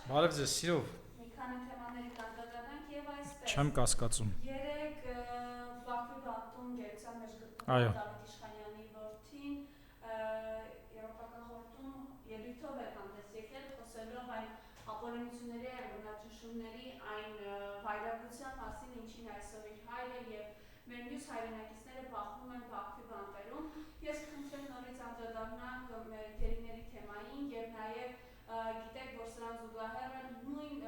Բարև ձեզ, սիրով։ Մի քանի թեմաների կանդրադառնանք եւ այսպես։ Չեմ կասկածում։ Երեք Բաքվի բանտում գերության մեջ Այո։ գտնվող Դավիթ Իշխանյանի որդին Եվրոպական խորհրդում ելույթով է հանդես եկել, խոսելով այն ապօրինությունների եւ բնաջնջումների այն վայրագության մասին, ինչին այսօր իր հայրը եւ մեր մյուս հայրենակիցները բախվում են Բաքվի բանտերում։ Ես կխնդրեմ նորից անդրադառնանք մեր գերիների թեմային եւ նաեւ գիտեք, որ սրան զուգահեռը նույն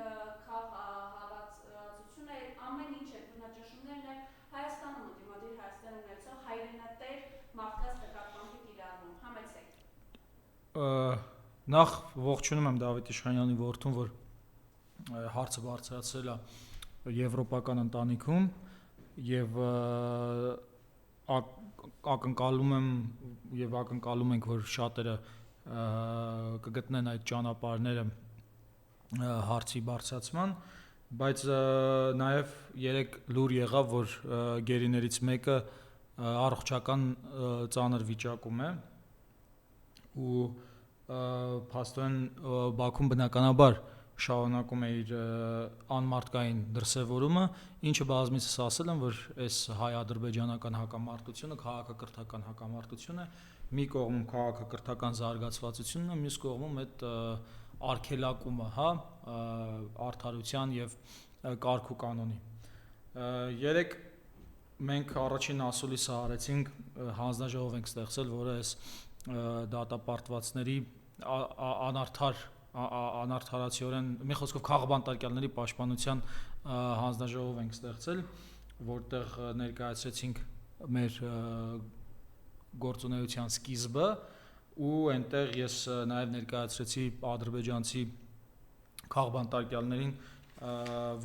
քաղաքացիությունը ամեն ինչ է բնաջնջումներն է Հայաստանում դիմադիր Հայաստան ունեցող հայրենատեր մարդկանց նկատմամբ կիրառվում։ Համեցեք։ Նախ ողջունում եմ Դավիթ Իշխանյանի որդուն, որ հարցը բարձրացրել է եվրոպական ընտանիքում եւ ակնկալում եմ եւ ակնկալում ենք, որ շատերը կգտնեն այդ ճանապարհները հարցի բարձրացման, բայց նաեւ երեք լուր եղավ, որ գերիներից մեկը առողջական ծանր վիճակում է ու փաստորեն Բաքուն բնականաբար շարունակում է իր անմարդկային դրսևորումը, ինչը բազմիցս ասել եմ, որ այս հայ-ադրբեջանական հակամարտությունը քաղաքակրթական հակամարտություն է, մի կողմում քաղաքակրթական զարգացվածությունն է, մյուս կողմում այդ արգելակումը, արդարության եւ կարգ ու կանոնի։ Երեք մենք առաջին ասուլիսը արեցինք, հանձնաժողով ենք ստեղծել, որը այս դատապարտվածների անարդարացիորեն, մի խոսքով քաղբանտարկյալների պաշտպանության հանձնաժողով ենք ստեղծել, որտեղ ներկայացրեցինք մեր գործունեության սկիզբը ու այնտեղ ես նաև ներկայացրեցի ադրբեջանցի քաղբանտարկյալներին,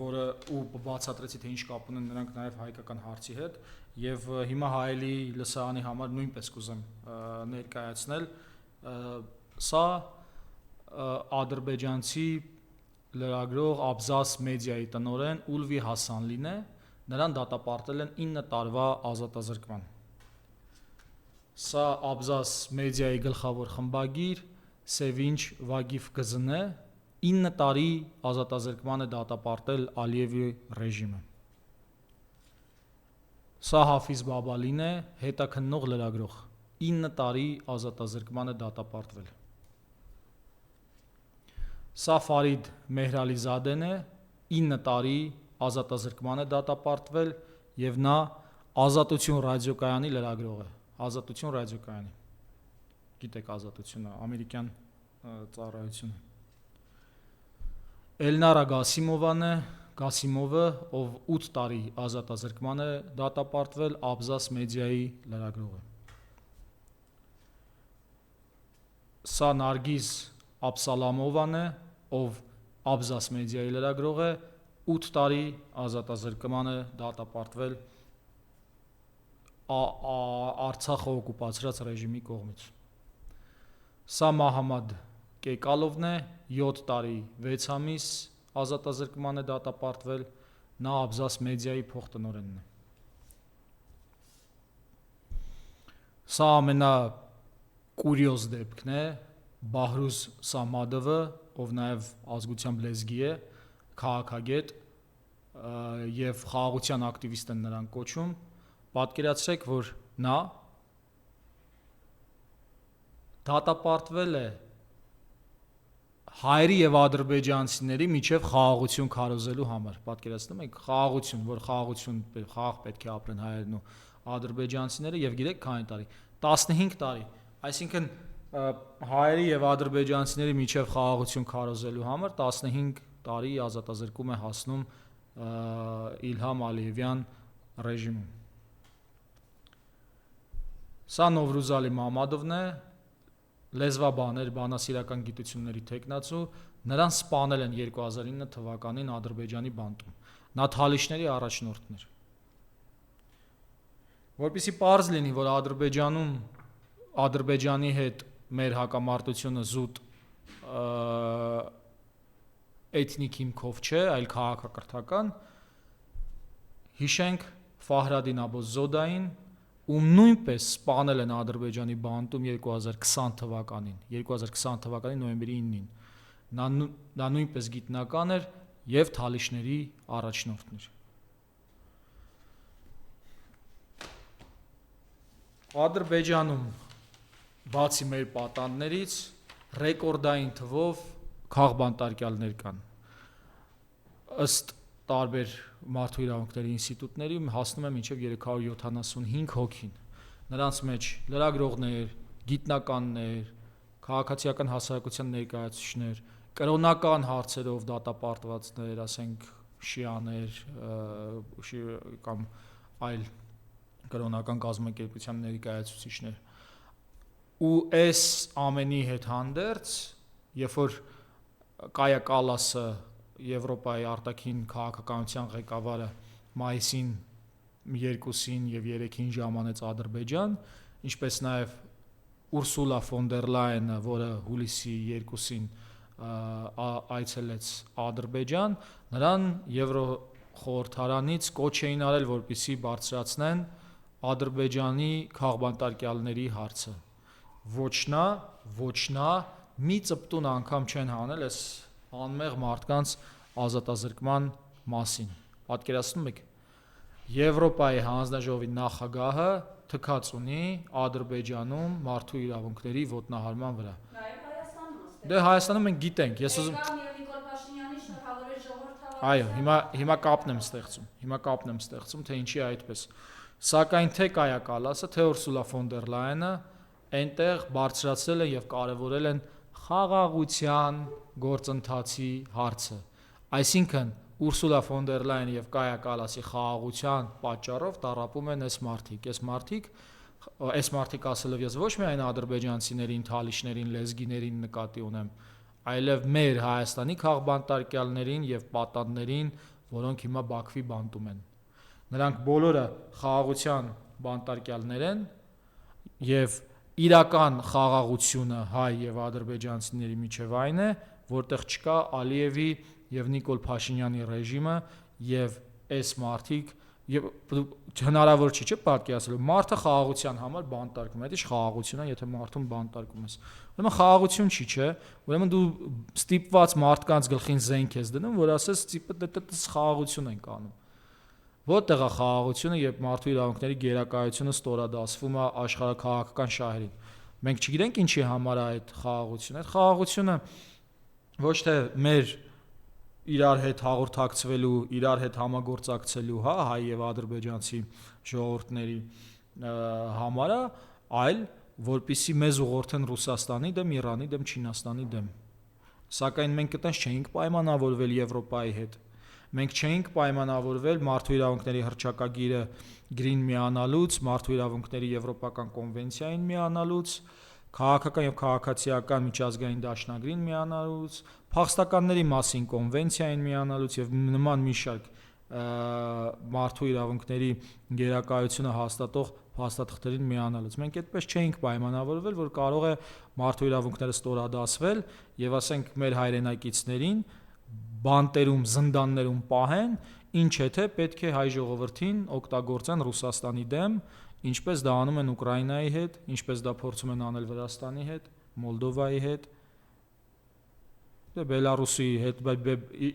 որը ու բացատրեցի, թե ինչ կապ ունեն նրանք նաև հայկական հարցի հետ եւ հիմա հայելի լսարանի համար նույնպես կուզեմ ներկայացնել սա ադրբեջանցի լրագրող Աբզաս մեդիայի տնօրեն Ուլվի Հասանլին է, նրան դատապարտել են 9 տարվա ազատազրկման։ Սա Աբզաս մեդիայի գլխավոր խմբագիր Սևինչ Վագիվ Կզն է, 9 տարի ազատազրկման է դատապարտել Ալիևի ռեժիմը։ Սա Հաֆիզ Բաբալին է, հետաքննող լրագրող, 9 տարի ազատազրկման է դատապարտվել։ Սա Ֆարիդ Մեհրալիզադեն է, 9 տարի ազատազրկման է դատապարտվել եւ նա Ազատություն ռադիոկայանի լրագրող է, Ազատություն ռադիոկայանի։ Գիտեք Ազատությունը, ամերիկյան ծառայությունը։ Էլնարա Գասիմովը, ով 8 տարի ազատազրկման է դատապարտվել, Աբզաս մեդիայի լրագրող է։ Սա Նարգիզ Աբսալամովան է, ով Աբզաս մեդիայի լրագրող է, 8 տարի ազատազրկման է դատապարտվել Արցախը օկուպացրած ռեժիմի կողմից։ Սա Մահամադ Կեկալովն է, 7 տարի 6 ամիս ազատազրկման է դատապարտվել, նա Աբզաս մեդիայի փոխտնօրենն է։ Սա ամենակուրիոզ դեպքն է, Բահրուզ Սամադովը, ով նաև ազգությամբ լեզգի է, քաղաքագետ եւ խաղաղության ակտիվիստ են նրան կոչում, պատկերացրեք, որ նա դատապարտվել է հայերի եւ ադրբեջանցիների միջև խաղաղություն քարոզելու համար, պատկերացնում եք, խաղաղություն, որ խաղաղ պետք է ապրեն հայերն ու ադրբեջանցիները եւ գիտեք քանի տարի, 15 տարի, այսինքն հայերի եւ ադրբեջանցիների միջև խաղաղություն քարոզելու համար 15 տարի ազատազրկում է հասնում Իլհամ Ալիևյան ռեժիմում։ Սա Նովրուզալի Մամադովն է, լեզվաբան էր, բանասիրական գիտությունների թեկնածու, նրան սպանել են 2009 թվականին Ադրբեջանի բանտում։ Նա թալիշների առաջնորդն էր։ Որպեսզի պարզ լինի, որ Ադրբեջանի հետ մեր հակամարտությունը զուտ էթնիկ հիմքով չէ, այլ քաղաքակրթական, հիշենք Ֆահրադին Աբոզոդային, ում նույնպես սպանել են Ադրբեջանի բանտում 2020 թվականին նոյեմբերի 9-ին։ նա նույնպես գիտնական էր եւ թալիշների առաջնորդն էր։ Ադրբեջանում բացի մեր պատանդներից ռեկորդային թվով քաղբանտարկյալներ կան։ Ըստ տարբեր մարդու իրավունքների ինստիտուտների հասնում է մինչև 375 հոգին։ Նրանց մեջ լրագրողներ, գիտնականներ, քաղաքացիական հասարակության ներկայացուցիչներ, կրոնական հարցերով դատապարտվածներ, ասենք շիաներ կամ այլ կրոնական կազմակերպության ներկայացուցիչներ։ Ու այս ամենի հետ հանդերձ, երբ որ Կայա Կալասը Եվրոպայի արտաքին քաղաքականության ղեկավարը մայիսին 2-ին եւ 3-ին ժամանեց Ադրբեջան, ինչպես նաեւ Ուրսուլա ֆոն դեր Լայենը, որը հուլիսի 2-ին այցելեց Ադրբեջան, նրան Եվրոխորհրդարանից կոչ էին արել, որպեսզի բարձրացնեն Ադրբեջանի քաղբանտարկյալների հարցը։ Ոչ նա մի ծպտուն անգամ չեն հանել այս անմեղ մարդկանց ազատազրկման մասին։ Պատկերացնում եք, Եվրոպայի հանձնաժողովի նախագահը թքած ունի Ադրբեջանում մարդու իրավունքների ոտնահարման վրա։ Նաև Հայաստանում։ Դե Հայաստանում մենք գիտենք, ես ուզում Նիկոլ Փաշինյանի շնորհավորել ժողովրդավար։ Այո, հիմա կապն եմ ստեղծում, թե ինչի այդպես։ Սակայն թե Կայա Կալասը, թե Ուրսուլա ֆոն դեր Լայենը այնտեղ բարձրացրել են եւ կարեւորել են խաղաղության գործընթացի հարցը։ Այսինքն Ուրսուլա ֆոն դեր Լայենը եւ Կայա Կալասի խաղաղության պատճառով տառապում են այս մարդիկ ասելով ես ոչ միայն ադրբեջանցիներին, թալիշներին, լեզգիներին նկատի ունեմ, այլև մեր Հայաստանի քաղբանտարկյալներին եւ պատանդներին, որոնք հիմա Բաքվի բանտում են։ Նրանք բոլորը խաղաղության բանտարկյալներ են եւ իրական խաղաղությունը հայ եւ ադրբեջանցիների միջև այն է, որտեղ չկա Ալիևի եւ Նիկոլ Փաշինյանի ռեժիմը եւ այս մարդիկ եւ հնարավոր չի պատկերացնել մարդը խաղաղության համար բանտարկում է, դա խաղաղություն է, եթե մարդուն բանտարկում ես։ Ուրեմն խաղաղություն չի, չէ՞։ Ուրեմն դու ստիպված մարդկանց գլխին զենք ես դնում, որ ասես ստիպը դա խաղաղություն ենք անում։ Որտեղ է խաղաղությունը, երբ մարդու իրավունքների գերակայությունը ստորադասվում է աշխարհաքաղաքական շահերին։ Մենք չգիտենք ինչի համար է այդ խաղաղությունը։ Այդ խաղաղությունը ոչ թե մեր իրար հետ հաղորդակցվելու, իրար հետ համագործակցելու, հայ եւ ադրբեջանցի ժողովուրդների համար է, այլ որպեսզի մեզ ուղղորդեն Ռուսաստանի դեմ, Իրանի դեմ, Չինաստանի դեմ։ Սակայն մենք այդպես չէինք պայմանավորվել Եվրոպայի հետ։ Մենք չէինք պայմանավորվել մարդու իրավունքների հռչակագիրը գրին միանալուց, մարդու իրավունքների եվրոպական կոնվենցիային միանալուց, քաղաքական եւ քաղաքացիական միջազգային դաշնագրին միանալուց, փախստականների մասին կոնվենցիային միանալուց եւ նման մի շարք մարդու իրավունքների գերակայությունը հաստատող փաստաթղթերին միանալուց։ Մենք այդպես չէինք պայմանավորվել, որ կարող է մարդու իրավունքները ստորադասվել եւ ասենք մեր հայրենակիցներին բանտերում, զնդաններում պահեն, ինչ եթե պետք է հայ ժողովրդին օգտագործեն Ռուսաստանի դեմ, ինչպես դա անում են Ուկրաինայի հետ, ինչպես դա փորձում են անել Վրաստանի հետ, Մոլդովայի հետ, Բելարուսի հետ,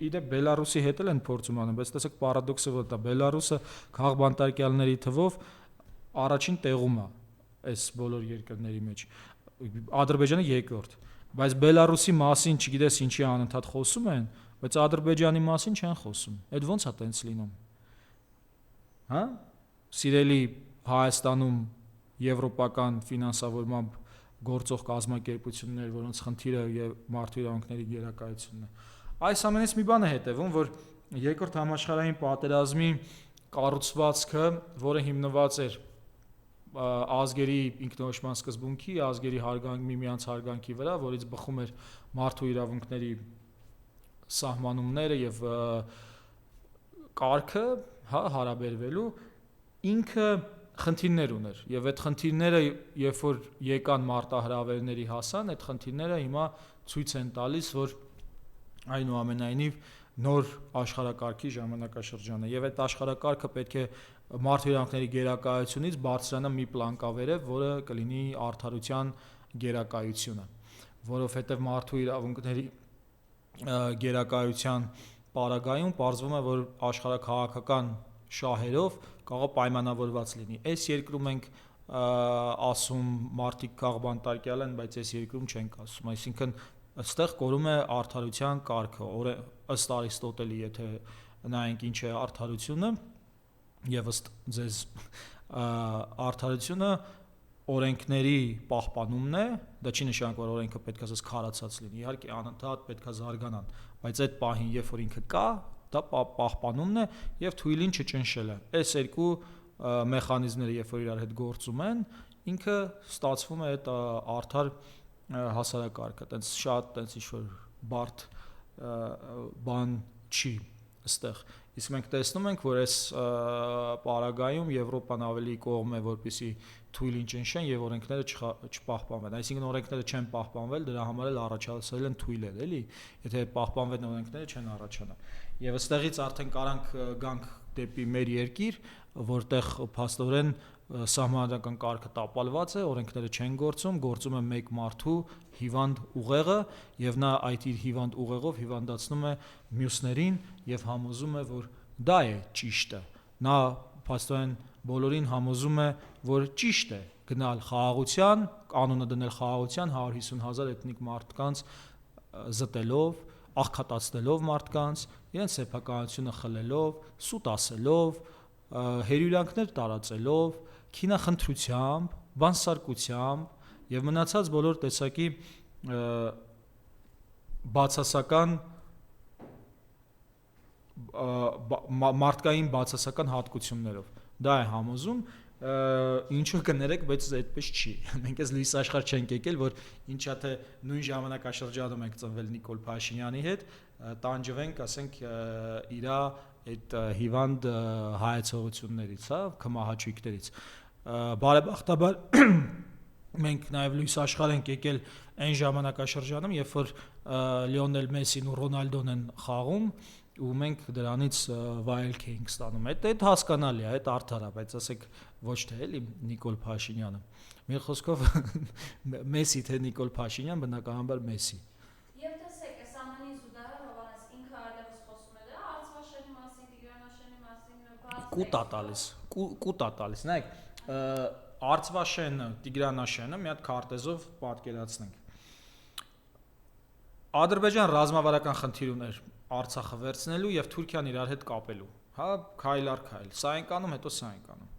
իդեպ Բելարուսի հետ էլ են փորձում անում, բայց տեսեք պարադոքսը ո՞րն է, Բելարուսը քաղբանտարկյալների թվով առաջին տեղում է այս բոլոր երկրների մեջ, Ադրբեջանը երկրորդ, բայց Բելարուսի մասին չգիտես ինչի անընդհատ խոսում են, բայց Ադրբեջանի մասին չեն խոսում։ Այդ ո՞նց է տենց լինում։ Հա? Սիրելի Հայաստանում եվրոպական ֆինանսավորմամբ գործող կազմակերպություններ, որոնց խնդիրը եւ մարդու իրավունքների գերակայությունն է։ Այս ամենից մի բան է հետևում, որ երկրորդ համաշխարհային պատերազմի կառուցվածքը, որը հիմնված էր ազգերի ինքնորոշման սկզբունքի, ազգերի միմյանց հարգանքի վրա, որից բխում էր մարդու իրավունքների սահմանումները եւ կարգը, հա, հարաբերվելու, ինքը խնդիրներ ուներ եւ այդ խնդիրները երբ որ եկան մարտահրավերների հասան, այդ խնդիրները հիմա ցույց են տալիս, որ այնուամենայնիվ նոր աշխարհակարգի ժամանակաշրջան է եւ այդ աշխարհակարգը պետք է մարդու իրավունքների գերակայությունից բարձրանա մի պլանկավերև, որը կլինի արդարության գերակայությունը, որովհետեւ մարդու իրավունքների գերակայության պարագայում պարզվում է, որ աշխարհաքաղաքական շահերով կարող է պայմանավորված լինի։ Այս երկրում ենք ասում մարդիկ քաղբանտարկյալ են, բայց այս երկրում չենք ասում, այսինքն այստեղ կորում է արդարության կարգը, ըստ Արիստոտելի, եթե նայենք ինչ է արդարությունը, եւ ըստ ձեզ արդարությունը օրենքների պահպանումն է, դա չի նշանակում, որ օրենքը պետք է ասես քարացած լինի, իհարկե անընդհատ պետք է զարգանան, բայց այդ պահին, երբ որ ինքը կա, դա պահպանումն է եւ թույլին չճնշելը։ Այս երկու մեխանիզմները, երբ որ իրար հետ գործում են, ինքը ստացվում է այդ արդար հասարակարգը, տենց շատ տենց ինչ-որ բարդ բան չի այստեղ։ Իսկ մենք տեսնում ենք, որ այս պարագայում Եվրոպան ավելի կողմ է, որպեսզի թույլին ճնշեն եւ օրենքները չպահպանվեն։ Այսինքն օրենքները չեն պահպանվել, դրա համար էլ առաջացել են թույլեր, էլի։ Եթե պահպանվեն օրենքները, չեն առաջանա։ Եվ այստեղից արդեն կարանք գանք դեպի մեր երկիր, որտեղ փաստորեն սահմանադրական կարգը տապալված է, օրենքները չեն գործում է մեկ մարդու հիվանդ ուղեղը եւ նա այդ իր հիվանդ ուղեղով հիվանդացնում է մյուսներին եւ համոզում է, որ դա է ճիշտը։ Նա փաստորեն բոլորին համոզում է, որ ճիշտ է գնալ խաղաղության, կանոնը դնել խաղաղության 150,000 էթնիկ մարդկանց զտելով, աղքատացնելով մարդկանց, իրենց սեփականությունը խլելով, սուտ ասելով, հերյուրանքներ տարածելով, քինախնդրությամբ, բանսարկությամբ եւ մնացած բոլոր տեսակի բացասական մարդկային բացասական հատկություններով։ Դա է համոզում, ինչու կներեք, բայց այդպես չի։ Մենք այս լույս աշխարհ չենք եկել, որ ինչա թե նույն ժամանակաշրջանում ենք ծնվել Նիկոլ Փաշինյանի հետ, տանջվենք, ասենք, իրա այդ հիվանդ հայեցողություններից, հա, կմահաճույքներից։ Բարեբախտաբար մենք նաև լույս աշխարհ ենք եկել այն ժամանակաշրջանում, երբ որ Լիոնել Մեսին ու Ռոնալդոն են խաղում ու մենք դրանից վայելք էինք ստանում։ Այդ հասկանալի է, այդ արդար է, բայց ասեք ոչ թե էլի Նիկոլ Փաշինյանը։ Մի խոսքով Մեսի թե Նիկոլ Փաշինյան, բնականաբար Մեսի։ Եվ տեսեք, այս ամենի զուգահեռ Հովանես ինքը այլևս խոսում է դրա Արցվաշենի մասին, Տիգրանաշենի մասին, կուտա տալիս։ Նայեք, Արցվաշենը, Տիգրանաշենը մի հատ քարտեզով պատկերացնենք։ Ադրբեջան ռազմավարական խնդիր ուներ Արցախը վերցնելու եւ Թուրքիան իրար հետ կապելու, հա, քայլ առ քայլ։ Սա ենք անում, հետո սա ենք անում։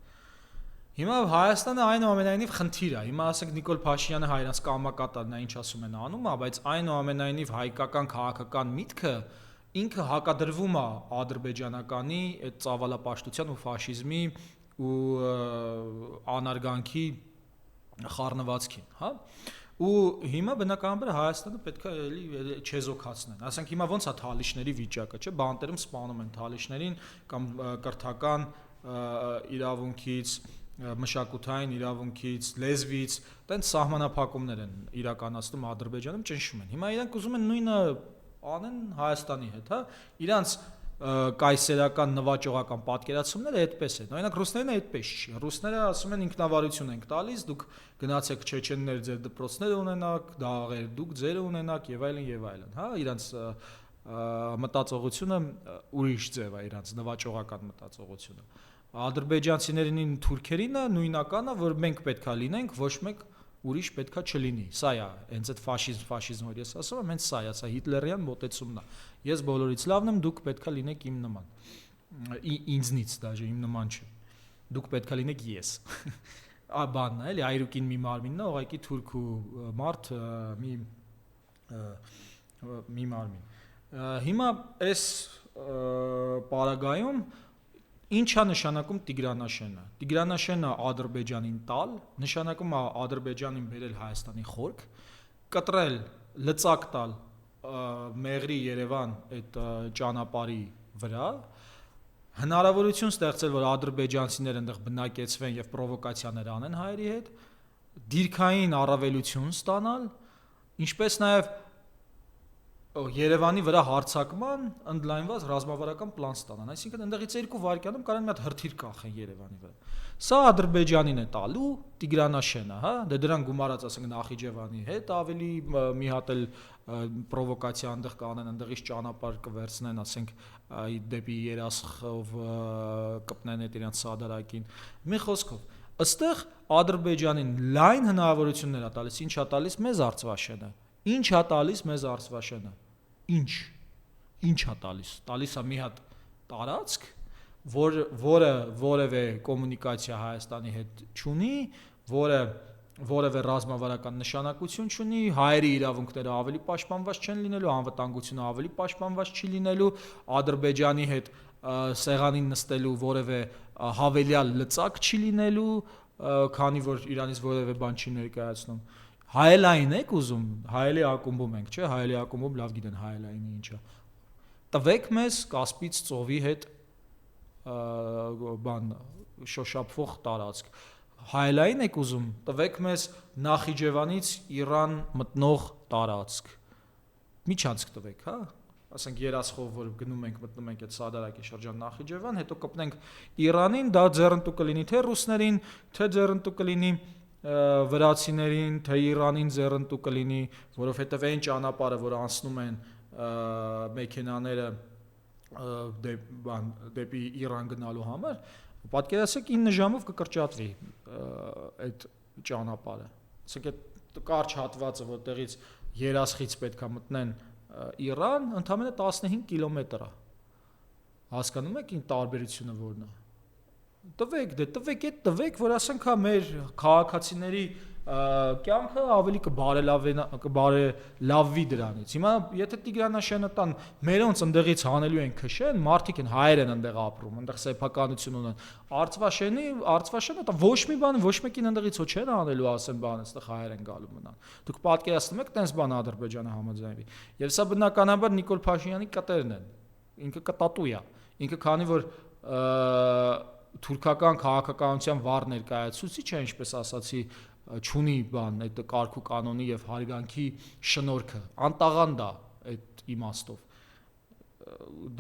Հիմա Հայաստանը այնուամենայնիվ խնդիր է։ Հիմա ասենք Նիկոլ Փաշինյանը հայրանց կամակատալն է, ինչ ասում են անում է, բայց այնուամենայնիվ հայկական քաղաքական միտքը ինքը հակադրվում է ադրբեջանականի այդ ծավալապաշտության ու ֆաշիզմի ու անարգանքի խառնվածքին, հա։ Ու հիմա բնականաբար Հայաստանը պետք է էլի չեզոքացնեն։ Ասենք հիմա ոնց է թալիշների վիճակը, չէ՞, բանտերում սպանում են թալիշներին կամ կրթական իրավունքից, մշակութային իրավունքից, լեզվից, տենց սահմանափակումներ են իրականացնում Ադրբեջանում, ճնշում են։ Հիմա իրանք ուզում են նույնը անեն Հայաստանի հետ, հա։ Իրանց կայսերական նվաճողական պատկերացումները այդպես են։ Օրինակ ռուսներն այդպես չի։ Ռուսները ասում են ինքնավարություն ենք տալիս, դուք գնացեք չեչեններ ձեր դպրոցները ունենաք, դաղեր դուք ձերը ունենաք եւ այլն, հա, իրանց մտածողությունը ուրիշ ձև է, իրանց նվաճողական մտածողությունը։ Ադրբեջանցիներին, թուրքերինը նույնականը, որ մենք պետքա լինենք, ոչ մեկ ուրիշ պետքա չլինի։ Սա է, հենց այդ ֆաշիզմ, որ ես ասում եմ, հենց սա է, սա հիտլերյան մոտեցումն է։ Ես բոլորից լավն եմ, դուք պետքա լինեք իմ նման։ Ինձնից դաժե իմ նման չէ։ Դուք պետքա լինեք ես։ Բանն է, էլի այրուկին մի մարմինն է, ուղղակի թուրք ու մարդ մի մարմին։ Հիմա այս պարագայում ինչ է նշանակում Տիգրանաշենը։ Տիգրանաշենը Ադրբեջանին տալ, նշանակում է Ադրբեջանին բերել Հայաստանի խորք, կտրել, լծակ տալ Մեղրի Երևան այդ ճանապարհի վրա, հնարավորություն ստեղծել, որ ադրբեջանցիները այնտեղ բնակեցվեն եւ պրովոկացիաներ անեն հայերի հետ, դիրքային առավելություն ստանալ, ինչպես նաեւ Երևանի վրա հարձակման ընդլայնված ռազմավարական պլան ստանան, այսինքն ընդեղից 2 վայրկյանում կարող են մի հատ հրթիռ կախեն Երևանի վրա։ Սա Ադրբեջանին է տալու Տիգրանաշենը, հա, դե դրան գումարած ասենք Նախիջևանի հետ ավելի մի հատ էլ պրովոկացիա այնտեղ կանեն, այնտեղից ճանապարհ կվերցնեն, ասենք դեպի Երասխով կպնեն այդ իրենց սադարակին։ Մի խոսքով, ըստեղ Ադրբեջանին լայն հնարավորություններ է տալիս, ինչ է տալիս մեզ Արցվաշենը։ Ինչ է տալիս մեզ Արցվաշենը։ Ինչ է տալիս։ Տալիս է մի հատ տարածք, որը որևէ կոմունիկացիա Հայաստանի հետ չունի, որևէ ռազմավարական նշանակություն չունի, հայերի իրավունքները ավելի պաշտպանված չեն լինելու, անվտանգությունը ավելի պաշտպանված չի լինելու, Ադրբեջանի հետ սեղանին նստելու որևէ հավելյալ լծակ չի լինելու, քանի որ Իրանից որևէ բան չի ներկայացնում։ Հայելային եք ուզում, հայելի ակումբում ենք, չէ՞, հայելի ակումբում լավ գիտեն հայելայինը ինչ է։ Տվեք մեզ Կասպից ծովի հետ շոշափվող տարածք։ Հայելային եք ուզում, տվեք մեզ Նախիջևանից Իրան մտնող տարածք։ Միջանցք տվեք, հա։ Ասենք Երասխով, որ գնում ենք, մտնում ենք այդ Սադարակի շրջան Նախիջևան, հետո կպնենք Իրանին, դա ձեռնտու կլինի թե ռուսներին, թե ձեռնտու կլինի վրացիներին, թե Իրանին ձեռնտու կլինի, որովհետև այն ճանապարհը, որ անցնում են մեքենաները դեպի Իրան գնալու համար, պատկերացրեք 9 ժամով կկրճատվի այդ ճանապարհը։ Ասենք այդ կարճ հատվածը, որտեղից Երասխից պետքա մտնեն Իրան, ընդամենը 15 կիլոմետր է։ Հասկանում եք ին տարբերությունը որն է։ Տվեք, որ ասենք հա մեր քաղաքացիների կյանքը ավելի կբարելավվի դրանից։ Հիմա եթե Տիգրանաշենը տան մերոնց ընդեղից հանելու են քշեն, մարդիկ են հայեր են ընդեղ ապրում, ընդեղ սեփականություն ունեն։ Արցվաշենը դա ոչ մի բան, ոչ մեկին ընդեղից ոչ չեն անելու, ասեն բան, այստեղ հայեր են գալու մնան։ Դուք պատկերացնում եք, տենց բան Ադրբեջանը համաձայնվի։ Եվ սա բնականաբար Նիկոլ Փաշինյանի կտերն են։ Ինքը կտատու է։ Ինքը քանի որ թուրքական քաղաքականության վառ ներկայացուցիչ է, ինչպես ասացի, չունի բան այդ կարգ ու կանոնի եւ հարգանքի շնորհքը, անտաղանդ է այդ իմաստով։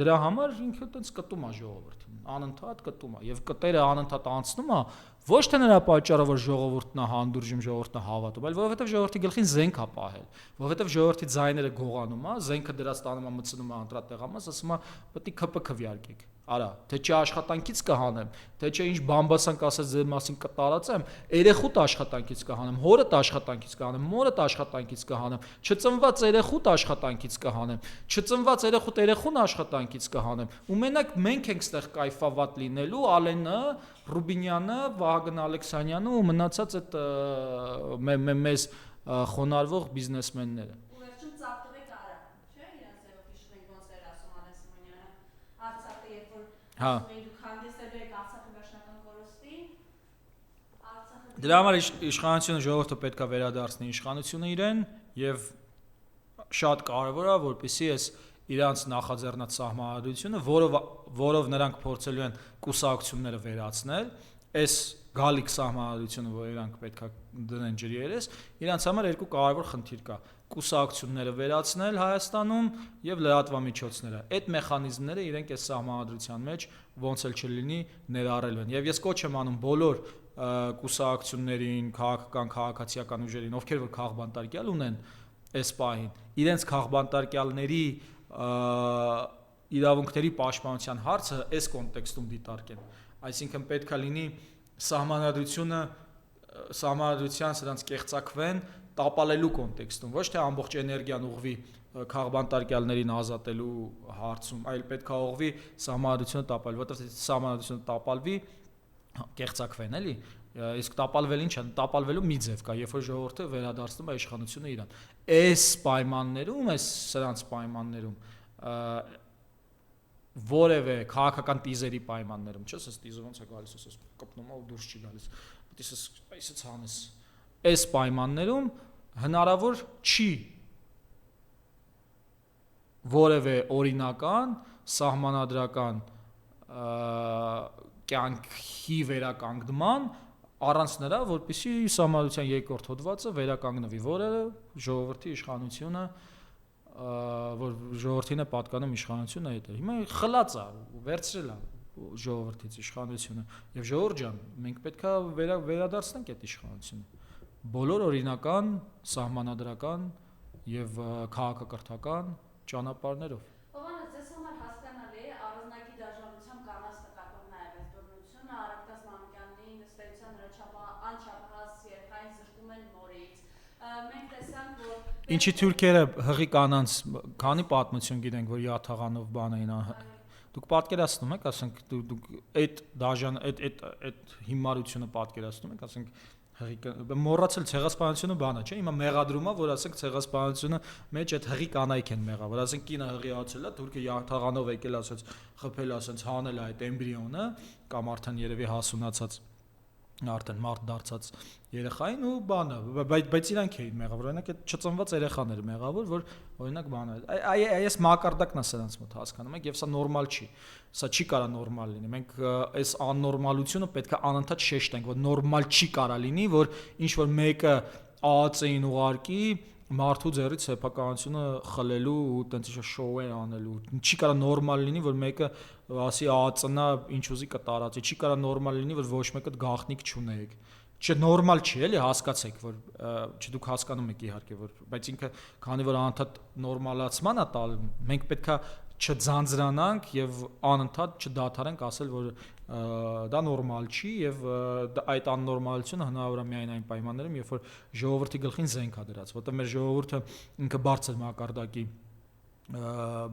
Դրա համար ինքը տենց կտում է ժողովրդին, անընդհատ կտում է եւ կտերը անընդհատ անցնում է, ոչ թե նրա պատճառով որ ժողովուրդն է հանդուրժում, ժողովուրդն է հավատում, այլ որովհետեւ ժողովրդի գլխին զենք է պահել, որովհետեւ ժողովրդի ձայները գողանում է, զենքը դրած տանում է, մտցնում է անդրատեղամաս, ասում է պետք է ԿՊ քվյարկեք։ Արա, թե չէ աշխատանքից կհանեմ, թե չէ ինչ բամբասանք ասած ձեր մասին կտարածեմ, երեխուդ աշխատանքից կհանեմ, հորդ աշխատանքից կհանեմ, մորդ աշխատանքից կհանեմ, չծնված երեխուդ աշխատանքից կհանեմ, չծնված երեխուն աշխատանքից կհանեմ։ Ու մենակ մենք ենք ստեղ կայֆավատ լինելու, Ալենը, Ռուբինյանը, Վահագն Ալեքսանյանը ու մնացած այդ մեզ խոնարհվող բիզնեսմենները։ Հա։ Դրա համար իշխանությունը ժողովուրդը պետք է վերադարձնի իշխանությունը իրեն եւ շատ կարեւոր է, որպեսզի այս իրանց նախաձեռնած սահմանադրությունը, որով նրանք փորձելու են կուսակցությունները վերացնել, այս գալիք սահմանադրությունը, որ իրանք պետք է դնեն ջրի երես, իրանց համար երկու կարևոր խնդիր կա՝ կուսակցությունները վերացնել Հայաստանում եւ լրատվամիջոցները։ Այդ մեխանիզմները իրենք այս սահմանադրության մեջ ոնց էլ չլինի ներառել են։ Եվ ես կոչ եմ անում բոլոր կուսակցություններին, քաղաքացիական ուժերին, ովքեր որ քաղբանտարկյալ ունեն այս պահին, իրենց քաղբանտարկյալների իրավունքների պաշտպանության հարցը այս կոնտեքստում դիտարկեն։ Այսինքն պետք է լինի սահմանադրության սրանց կեղծակվեն տապալելու կոնտեքստում, ոչ թե ամբողջ էներգիան ուղղվի քաղբանտարկյալներին ազատելու հարցում, այլ պետք է ուղղվի սահմանադրությունը տապալել, որովհետև սահմանադրությունը տապալվի, կեղծակվեն, էլի, իսկ տապալվել ինչ է, տապալվելու մի ձև կա, երբ որ ժողովուրդը վերադարձնում է իշխանությունը իրան։ Այս պայմաններում, այս սրանց պայմաններում որևէ քաղաքական տիզերի պայմաններում, չէ՞, ասես տիզը ոնց է գալիս, ասես կպնում է ու դուրս չի գալիս։ Պետք է այսպես ցանես։ Այս պայմաններում հնարավոր չի որևէ օրինական, սահմանադրական կյանքի վերականգնման առանց նրա, որպեսզի սահմանադրության երկրորդ հոդվածը վերականգնվի, որը ժողովրդի իշխանությունը որ ժողովրդին է պատկանում իշխանությունը այդ է։ Հիմա խլած է, վերցրել է ժողովրդից իշխանությունը եւ ժողովուրդ ջան, մենք պետքա վերադարձնենք այդ իշխանությունը։ Բոլոր օրինական, սահմանադրական եւ քաղաքակրթական ճանապարհներով։ Ովանես, ձեզ համար հասկանալի է առանձնակի դաշնամության կանանց նկատմամբ նաև այս բռնությունը, Արաքտազ Մանուկյանի նստեցության նրա անչափահաս երեխային զրկում են մորից։ Մենք տեսանք, որ Ինչի թուրքերը հղի կանանց քանի պատմություն գիտենք, որ յաթաղանով բան էին դուք պատկերացնում եք, ասենք դուք այդ դաժան այդ հիմարությունը պատկերացնում եք, ասենք մոռացել ցեղասպանությունը բանը չէ, հիմա մեղադրումա, որ ասենք ցեղասպանությունը մեջ այդ հղի կանայք են մեղա, որ ասենք կինը հղի ացել է, թուրքը յաթաղանով եկել ասած խփել ասած հանել է այդ էմբրիոնը կամ արդեն երևի հասունացած արդեն մարդ դարձած երեխային ու բանը, բայց իրանք էին մեղավոր, օրինակ այդ չծնված երեխաները մեղավոր, որ օրինակ բանը, այս մակարդակն է սրանց մոտ հասկանում եք, եւ սա նորմալ չի, սա չի կարա նորմալ լինի, մենք այս աննորմալությունը պետք է անընդհատ շեշտենք, որ նորմալ չի կարա լինի, որ ինչ որ մեկը ԱԱՑ-ին ուղարկի մարդու ձեռից սեփականությունը խլելու ու տենց ինչ շոու է անելու, չի կարա նորմալ լինի, որ մեկը ասի ԱԱՑ-նա ինչ ուզի կտարածի, չի կարա նորմալ լինի, որ ոչ մեկը գաղտնիք չունեք, նորմալ չի, էլի հասկացեք, որ չդուք հասկանում եք իհարկե, որ բայց ինքը քանի որ անընդհատ նորմալացման է տալ, մենք պետքա չձանձրանանք եւ անընդհատ չդադարենք ասել, որ դա նորմալ չի եւ այդ աննորմալությունը հնարավոր է միայն այն պայմաններում, երբ որ ժողովրդի գլխին զենք է դրած, որտեղ մեր ժողովուրդը ինքը բարձր մակարդակի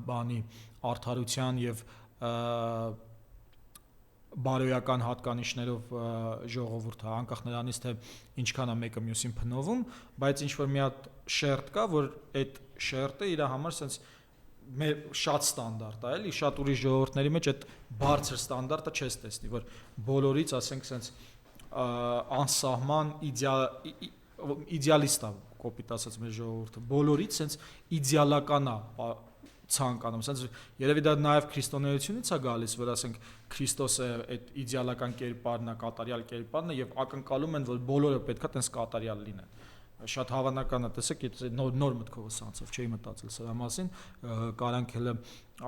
բանի արդարության եւ բարոյական հատկանիշներով ժողովուրդ է, անկախ նրանից թե ինչքան է մեկը մյուսին փնովում, բայց ինչ որ մի հատ շերտ կա, որ այդ շերտը իր համար sense շատ ստանդարտ է, էլի, շատ ուրիշ ժողովուրդների մեջ այդ բարձր ստանդարտը չես տեսնի, որ բոլորից, ասենք, sense անսահման իդեալիստ է, կոպիտ ասած մեր ժողովուրդը, բոլորից sense իդեալական է ցանկանում, sense երևի դա նաև քրիստոնեությունից է գալիս, որ ասենք Քրիստոսը այդ իդեալական կերպարն է, կատարյալ կերպարն է եւ ակնկալում են, որ բոլորը պետքա տենց կատարյալ լինեն։ Շատ հավանական է, տեսեք, նոր մտքով սանցով չէի մտածել սրա մասին, կարանք հələ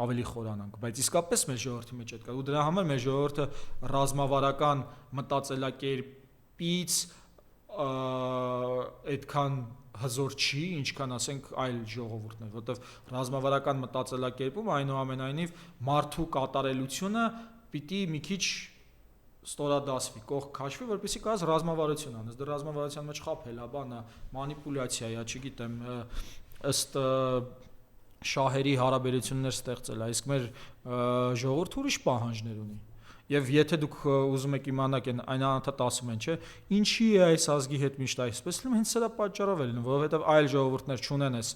ավելի խորանանք, բայց իսկապես մեր ժողովրդի մեջ այդ կա, ու դրա համար մեր ժողովուրդը ռազմավարական մտածելակերպից այդքան հզոր չի, ինչքան ասենք այլ ժողովուրդներ, որտեղ ռազմավարական մտածելակերպում այնուամենայնիվ մարդու կատարելությունը պիտի մի քիչ ստորադասվի, կողք քաշվի, որպեսզի կաս ռազմավարություն անես, դա ռազմավարության մեջ խաբել է, բանա, մանիպուլյացիա է, չգիտեմ, ըստ շահերի հարաբերություններ ստեղծել է, իսկ մեր ժողովուրդը ուրիշ պահանջներ ունի։ Եվ եթե դուք ուզում եք իմանալ այն անընդհատ ասում են, չէ, ինչի է այս ազգի հետ միշտ այսպես լինում, հենց սրա պատճառով է լինում, որովհետև այլ ժողովուրդներ չունեն այս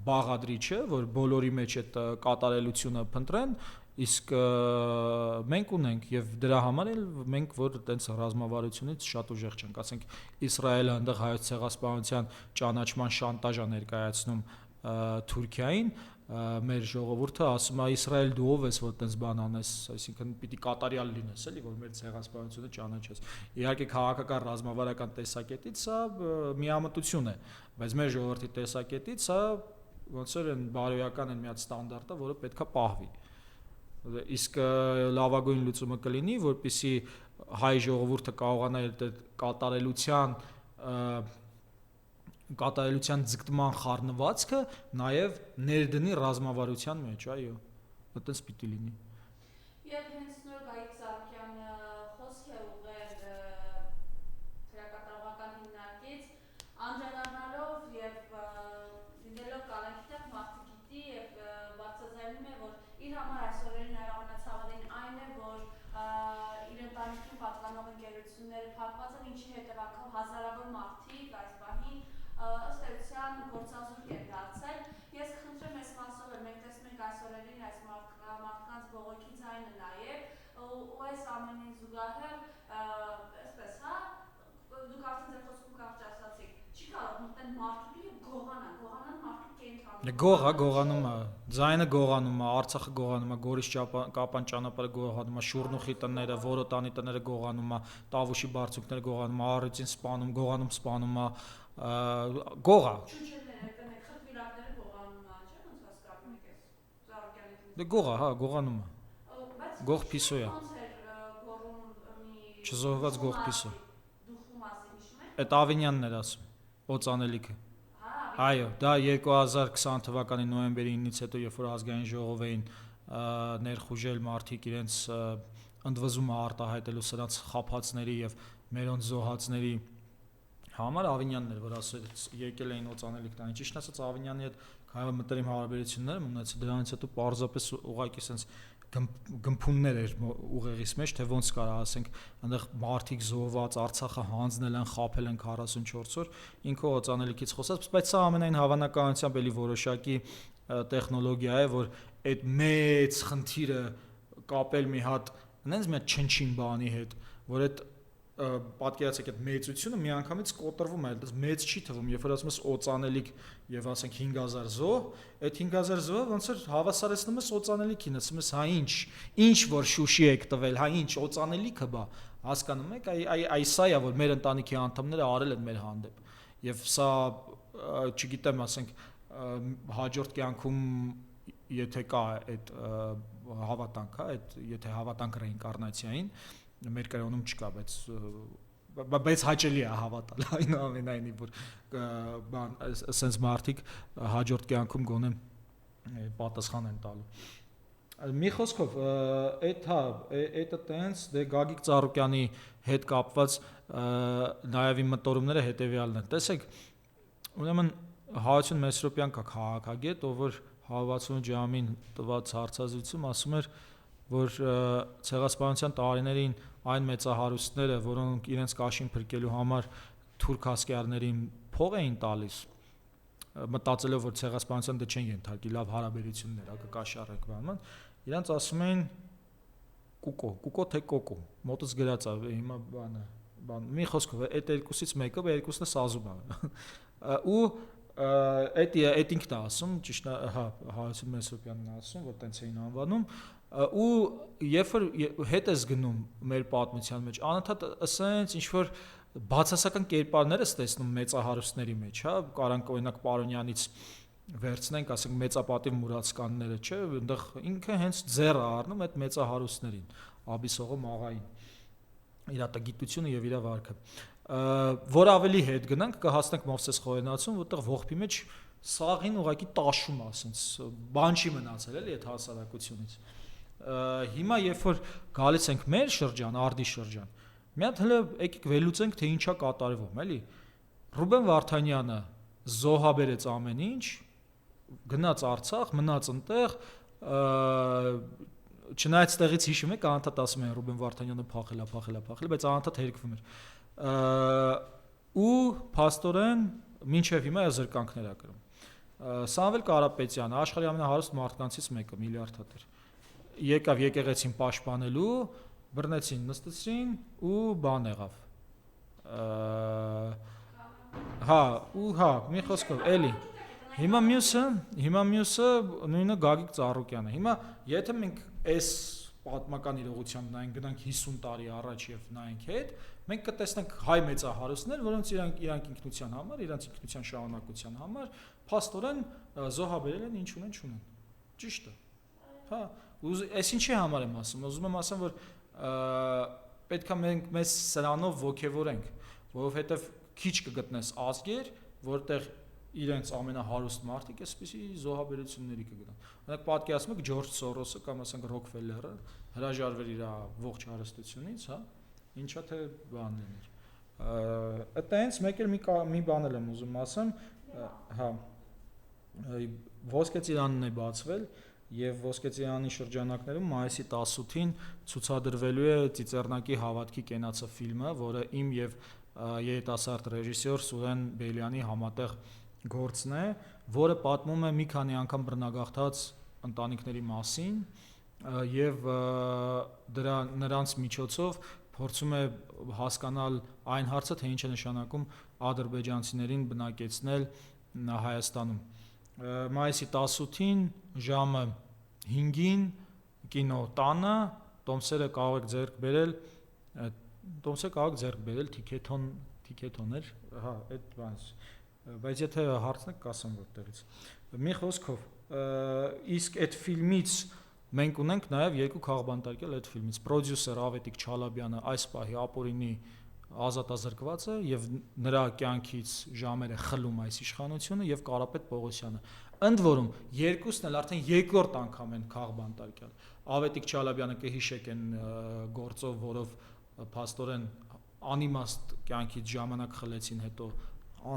բաղադրիչը, որ բոլորի մեջ այդ կատարելությունը փնտրեն, իսկ մենք ունենք եւ դրա համար էլ մենք որ այտենց ռազմավարությունից շատ ուժեղ չենք, ասենք Իսրայելը այնտեղ հայոց ցեղասպանության ճանաչման շանտաժ է ներկայացնում Թուրքիային, մեր ժողովուրդը ասում է Իսրայել դու ով ես որ այտենց բան անես, այսինքն պիտի կատարյալ լինես, էլի որ մեր ցեղասպանությունը ճանաչես։ Իհարկե քաղաքական ռազմավարական տեսակետից սա միամտություն է, բայց մեր ժողովրդի տեսակետից սա ոնց որ են բարոյական են մի հատ ստանդարտը, որը պետքա պահվի։ Իսկ լավագույն լուծումը կլինի, որպեսզի հայ ժողովուրդը կարողանա այդ կատարելության ձգտման խառնվածքը նաև ներդնի ռազմավարության մեջ, այո, այդպես պիտի լինի։ Եվ հենց նոր Գայիկ Սահակյանը խոսք է ուղղել թերակատարողական հիմնարկից, անդրադառնալով եւ դիտելով կանայքի տեղ մարդը գիտի եւ բացատրում է, որ իր համար այսօրերին ամենացավալին այն է, որ իր ընտանիքին պատկանող ընկերությունները փակված են, ինչի հետևանքով հազարավոր մարդիկ այս պահին ըստ էության գործազուրկ են դարձել։ Ես կխնդրեմ այս մասով էլ մենք տեսնում ենք այսօրերին այս մարդկանց բողոքի ձայնը նաև ու այս ամենին զուգահեռ այսպես հա դուք արդեն ձեր խոսքում կարճ ասացիք չի կարող մտնել մարդու եւ գողանան մարդու կենթանի գողա գողանում է ձայնը գողանում է Արցախը գողանում է Գորիս Կապան ճանապարհը գողանում է Շուրնուխի տները Որոտանի տները գողանում է Տավուշի բարձունքները գողանում է Առյուծին սպանում գողանում սպանում է գողա Դե գողա, հա, գողանում է։ Գող պիսո է։ Չզոհված գող պիսո։ Այդ Ավինյանն էր ասում, օծանելիքը։ Այո, դա 2020 թվականի նոյեմբերի 9-ից հետո, երբ որ ազգային ժողով էին ներխուժել մարդիկ իրենց ընդվզումը արտահայտելու սրանց խափածների եւ մերոնց զոհածների համար Ավինյանն էր, որ ասել եկել էին օծանելիք տան։ Ճիշտ ասած Ավինյանի հետ կարող մտերիմ հարաբերություններ ունեցել, դրանից հետո պարզապես ուղղակի sense գմփուններ էր ուղեղից մեջ, թե ոնց կարա ասենք, այնտեղ մարդիկ զոհված, Արցախը հանձնել են, խաբել են 44 օր, ինքը օծանելիքից խոսած, բայց սա ամենայն հավանականությամբ էլի որոշակի տեխնոլոգիա է, որ այդ մեծ խնդիրը կապել մի հատ, այնց մի հատ չնչին բանի հետ, որ այդ պատկերացեք այդ մեծությունը միանգամից կոտրվում է, այլևս մեծ չի թվում, երբ որ ասում ես օծանելիք եւ ասենք 5000 զոհ, այդ 5000 զոհը ոնց որ հավասարեցնում ես օծանելիքին, ասում ես հա ինչ որ Շուշի եք տվել, հա ինչ օծանելիքը բա, հասկանում եք, այ սա է որ մեր ընտանիքի անդամները արել են մեր հանդեպ, եւ սա չգիտեմ, ասենք հաջորդ կյանքում եթե կա այդ հավատանք, հա, այդ եթե հավատանք ռեինկարնացիային մեր կրոնում չկա, բայց հաճելի է հավատալ այնուամենայնիվ, որ բան ասենց մարդիկ հաջորդ կյանքում գոնե պատասխան են տալու։ Մի խոսքով, այդ տենց դե Գագիկ Ծառուկյանի հետ կապված նաև իմ մտորումները հետևյալն են։ Տեսեք, ուրեմն Հայություն Մեսրոպյան կա քաղաքագետ, ով որ 160 ժամին տված հարցազրույցում ասում էր, որ ցեղասպանության տարիներին այն մեծահարուստները, որոնք իրենց կաշին փրկելու համար թուրք հասկերներին փող էին տալիս, մտածելով որ ցեղասպանության դե չեն ենթարկի, լավ հարաբերություններ, ակը կաշառեք բանման, իրանց ասում էին կուկո թե կոկո, մոտից գրած է, հիմա բան, մի խոսքով, այդ երկուսից մեկը, երկուսն է սազում է, ու այդ ինքն է ասում, ճիշտ է, հա, Հայություն Մեսրոպյանն է ասում, որ տենց էին անվանում, ու երբ որ հետ ես գնում մեր պատմության մեջ, անընդհատ ասենց ինչ որ բացասական կերպարներ ես տեսնում մեծահարուստների մեջ, հա, կարանք օրինակ Պարոնյանից վերցնենք, ասենք մեծապատիվ մուրացկանները, չէ, այնտեղ ինքը հենց ձեռը առնում այդ մեծահարուստներին, Աբիսողը մաղային, իր տգիտությունը եւ իր վարքը։ Որ ավելի հետ գնանք, կհասնենք Մովսես Խոյենացուն, որտեղ ողբի մեջ սաղին ուղակի տաշում է, ասենց բան չի մնացել էլի այդ հասարակությունից։ Հիմա երբ որ գալիս ենք մեր շրջան, արդի շրջան, մի հատ հələ եկեք վերլուծենք, թե ինչա կատարվում, էլի։ Ռուբեն Վարդանյանը զոհաբերեց ամեն ինչ, գնաց Արցախ, մնաց այնտեղ, չնայած տեղից հիշում եք, անընդհատ ասում են Ռուբեն Վարդանյանը փախել, բայց անընդհատ հերկվում էր։ Ու փաստորեն մինչև հիմա զրկանքներ ա կրում։ Սամվել Կարապետյանը, աշխարհի ամենահարուստ մարդկանցից մեկը, միլիարդատեր։ Եկավ եկեղեցին պաշտպանելու, բռնեցին, նստեցին ու բան եղավ։ Հա, մի խոսքով, էլի։ Հիմա մյուսը նույնը Գագիկ Ծառուկյանը։ Հիմա եթե մենք այս պատմական իրողությամբ նայենք, գնանք 50 տարի առաջ եւ նայենք հետ, մենք կտեսնենք հայ մեծահարուստներ, որոնց իրանք ինքնության համար, իրանք ինքնության շարունակության համար փաստորեն զոհաբերել են ինչ ունեն, չունեն։ Ճիշտ է։ Հա, այս ինչի համար եմ ասում, ուզում եմ ասեմ, որ պետք է մենք մեզ սրանով ոգևորենք, որովհետեւ քիչ կգտնես ազգեր, որտեղ իրենց ամենահարուստ մարդիկ այսպիսի զոհաբերությունների կգնան։ Օրինակ պատկերացնում եք Ջորջ Սորոսը կամ ասենք Ռոքֆելլերը հրաժարվեր իր ողջ հարստությունից, հա, ինչա թե բան լիներ։ Այդտենց մեկ էլ մի բան եմ ուզում ասեմ, հա, Ոսկե ծիրանն է բացվել եւ Ոսկե ծիրանի շրջանակներում մայիսի 18-ին ցուցադրվելու է Ծիծեռնակի հավատքի կենացը ֆիլմը, որը իմ եւ երիտասարդ ռեժիսոր Սուրեն Բելյանի համատեղ գործն է, որը պատմում է մի քանի անգամ բռնագաղթած ընտանիքների մասին եւ նրանց միջոցով փորձում է հասկանալ այն հարցը, թե ինչ է նշանակում ադրբեջանցիներին բնակեցնել Հայաստանում։ Մայիսի 18-ին ժամը 5-ին կինո տանը տոմսերը կարող եք ձեռք բերել թիքեթոներ, հա, այդ բանից։ Բայց եթե հարցնեք, կասեմ որտեղից։ Մի խոսքով, իսկ այդ ֆիլմից մենք ունենք նաև երկու քաղբանտարկյալ այդ ֆիլմից։ Պրոդյուսեր Ավետիք Չալաբյանը այս պահի ապօրինի ազատազրկված է եւ նրա կյանքից ժամեր է խլում այս իշխանությունը եւ Կարապետ Պողոսյանը։ Ընդ որում երկուսն էլ արդեն երկրորդ անգամ են քաղբանտարկյալ։ Ավետիք Չալաբյանը կհիշեք այն գործով, որով փաստորեն անիմաստ կյանքից ժամանակ խլեցին, հետո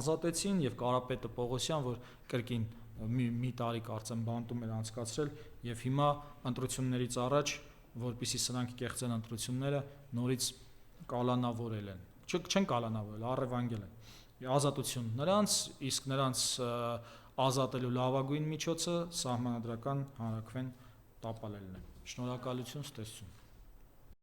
ազատեցին եւ Կարապետը Պողոսյան, որ կրկին մի տարի կարծեմ բանտում էր անցկացրել եւ հիմա ընտրություններից առաջ, որպեսզի սրանք կեղծեն ընտրությունները, նորից կալանավորել են։ Չեն կալանավորել, առևանգել են։ Ազատություն նրանց, իսկ նրանց ազատելու լավագույն միջոցը սահմանադրական հանրաքվեն տապալելն է։ Շնորհակալություն, ցտեսություն։